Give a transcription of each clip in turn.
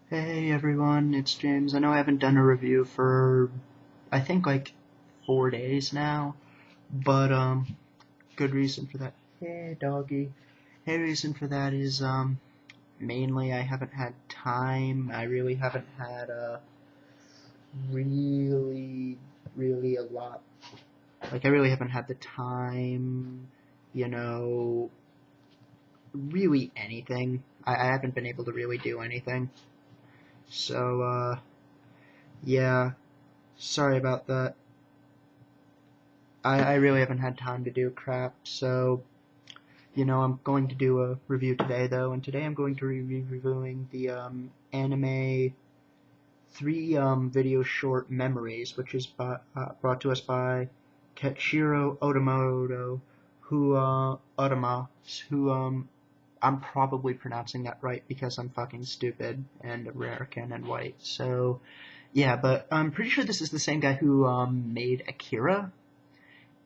Hey everyone, it's James. I know I haven't done a review for, I think, like 4 days now, but good reason for that. Hey doggy. Hey, reason for that is mainly I haven't had time. I really haven't had really, really a lot. Like, I really haven't had the time, you know, really anything. I haven't been able to really do anything. So, yeah, sorry about that. I really haven't had time to do crap, so, I'm going to do a review today, though, and today I'm going to be reviewing the, anime 3, video short Memories, which is brought to us by Katsuhiro Otomos, who, I'm probably pronouncing that right because I'm fucking stupid and American and white, so, yeah, but I'm pretty sure this is the same guy who, made Akira,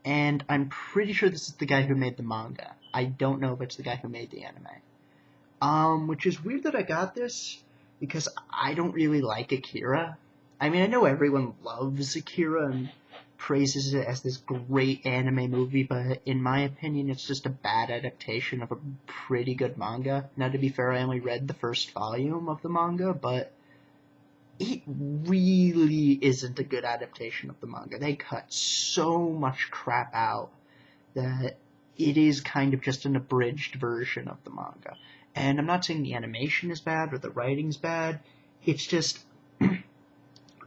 and I'm pretty sure this is the guy who made the manga. I don't know if it's the guy who made the anime. Which is weird that I got this, because I don't really like Akira. I mean, I know everyone loves Akira and praises it as this great anime movie, but in my opinion, it's just a bad adaptation of a pretty good manga. Now, to be fair, I only read the first volume of the manga, but it really isn't a good adaptation of the manga. They cut so much crap out that it is kind of just an abridged version of the manga. And I'm not saying the animation is bad or the writing's bad. It's just,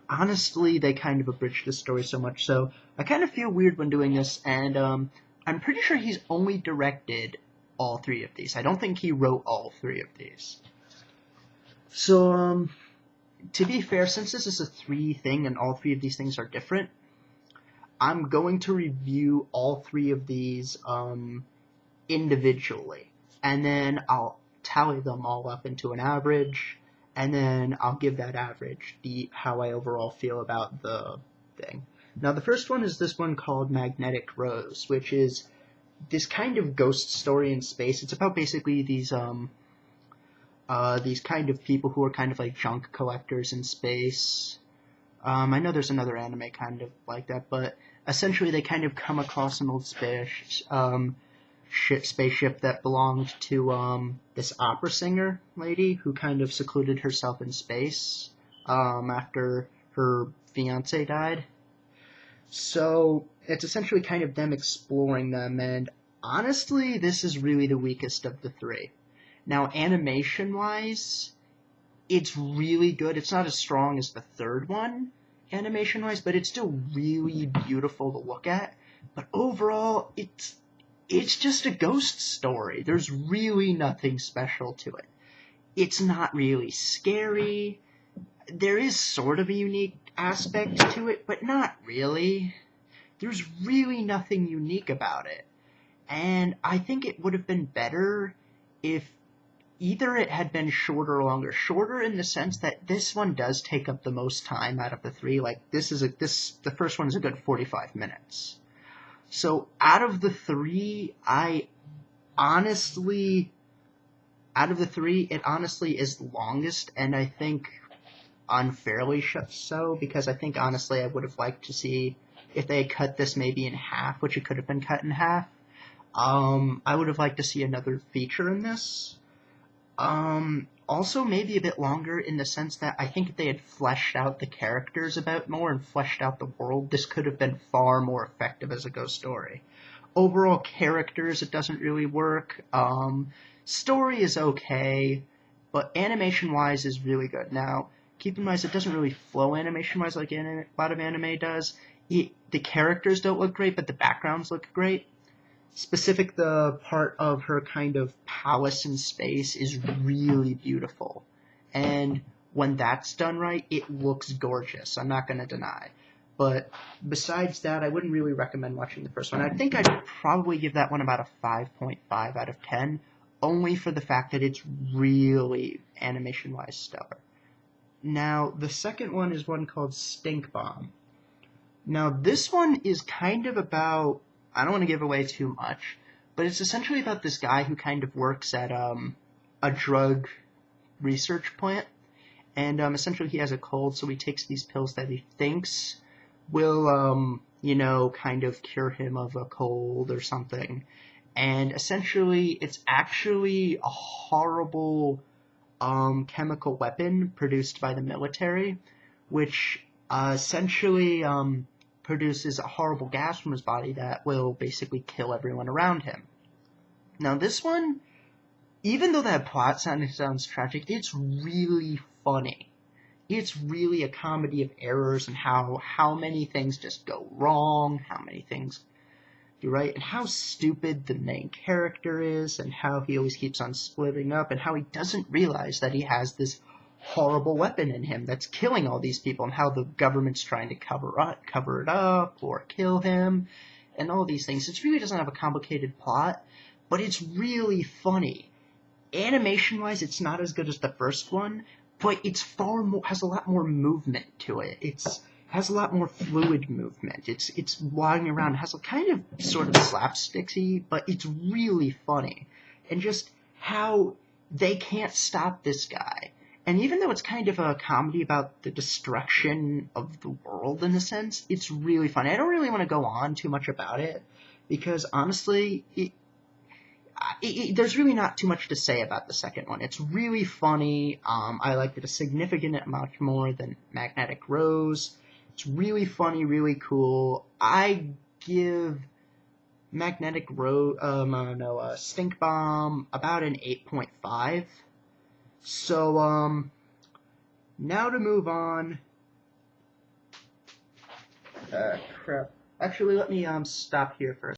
honestly, they kind of abridged the story so much. So I kind of feel weird when doing this, and I'm pretty sure he's only directed all three of these. I don't think he wrote all three of these. So, to be fair, since this is a 3 thing and all 3 of these things are different, I'm going to review all 3 of these individually, and then I'll tally them all up into an average, and then I'll give that average how I overall feel about the thing. Now, the first one is this one called Magnetic Rose, which is this kind of ghost story in space. It's about basically these kind of people who are kind of like junk collectors in space. I know there's another anime kind of like that, but essentially they kind of come across an old spaceship that belonged to this opera singer lady who kind of secluded herself in space after her fiance died. So it's essentially kind of them exploring them, and honestly, this is really the weakest of the 3. Now, animation-wise, it's really good. It's not as strong as the third one, animation-wise, but it's still really beautiful to look at. But overall, it's just a ghost story. There's really nothing special to it. It's not really scary. There is sort of a unique aspect to it, but not really. There's really nothing unique about it. And I think it would have been better if either it had been shorter or longer. Shorter in the sense that this one does take up the most time out of the 3. Like, the first one is a good 45 minutes. So out of the 3, it honestly is longest, and I think unfairly so, because I think honestly I would have liked to see if they had cut this maybe in half, which it could have been cut in half. I would have liked to see another feature in this. Also maybe a bit longer in the sense that I think if they had fleshed out the characters a bit more and fleshed out the world, this could have been far more effective as a ghost story. Overall characters, it doesn't really work. Story is okay, but animation-wise is really good. Now, keep in mind, it doesn't really flow animation-wise like a lot of anime does. The characters don't look great, but the backgrounds look great. The part of her kind of palace in space is really beautiful. And when that's done right, it looks gorgeous. I'm not going to deny. But besides that, I wouldn't really recommend watching the first one. I think I'd probably give that one about a 5.5 out of 10, only for the fact that it's really animation-wise stellar. Now, the second one is one called Stink Bomb. Now, this one is kind of about, I don't want to give away too much, but it's essentially about this guy who kind of works at a drug research plant, and essentially he has a cold, so he takes these pills that he thinks will, kind of cure him of a cold or something. And essentially, it's actually a horrible chemical weapon produced by the military, which essentially produces a horrible gas from his body that will basically kill everyone around him. Now, this one, even though that plot sounds tragic, it's really funny. It's really a comedy of errors and how many things just go wrong, how many things do right, and how stupid the main character is, and how he always keeps on splitting up, and how he doesn't realize that he has this horrible weapon in him that's killing all these people, and how the government's trying to cover it up or kill him, and all these things. It really doesn't have a complicated plot, but it's really funny. Animation-wise, it's not as good as the first one, but it's has a lot more movement to it. It's has a lot more fluid movement. It's walking around. It has a kind of sort of slapsticky, but it's really funny. And just how they can't stop this guy. And even though it's kind of a comedy about the destruction of the world in a sense, it's really funny. I don't really want to go on too much about it because honestly, there's really not too much to say about the second one. It's really funny. I liked it a significant amount more than Magnetic Rose. It's really funny, really cool. I give Magnetic Rose, Stink Bomb about an 8.5. So, now to move on. Crap. Actually, let me stop here for a